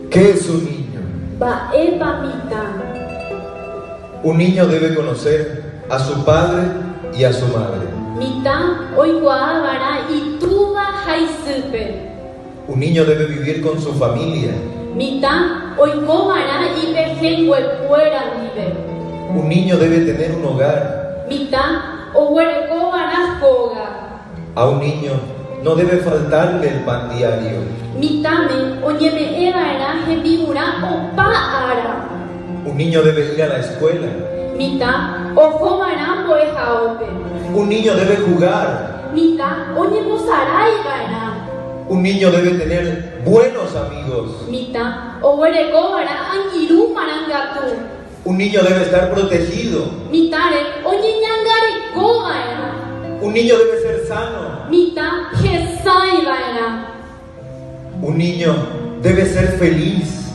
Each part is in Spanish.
¿Qué es un niño? Un niño debe conocer a su padre y a su madre. Un niño debe vivir con su familia. Un niño debe tener un hogar. A un niño no debe faltarle el pan diario. Un niño debe ir a la escuela. Un niño debe jugar. Un niño debe tener buenos amigos. Un niño debe estar protegido. Un niño debe ser sano. Un niño debe ser feliz.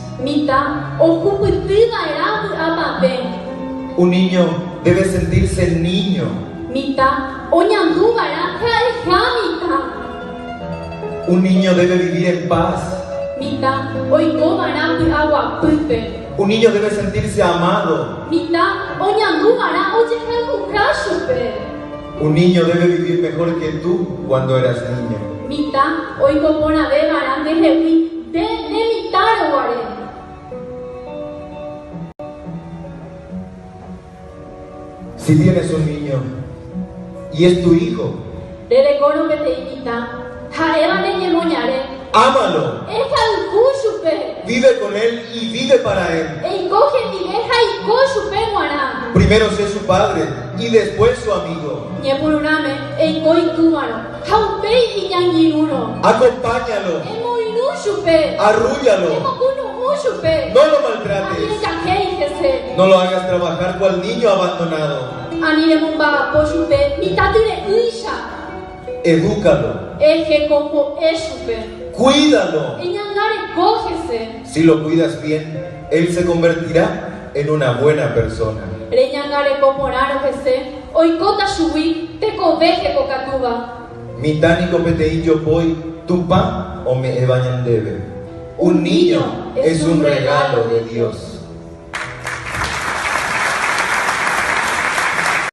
Un niño debe sentirse niño. Un niño debe vivir en paz. Un niño debe sentirse amado. Un niño debe vivir mejor que tú cuando eras niño. Si tienes un niño y es tu hijo, ámalo. Vive con él y vive para él. Primero sé su padre y después su amigo. Acompáñalo. Arrúllalo. No lo maltrates. No lo hagas trabajar cual niño abandonado. Edúcalo. Cuídalo. Si lo cuidas bien, él se convertirá en una buena persona. Mitani kopetei yopoi tupa o me ebañan debe. Un niño es un regalo de Dios.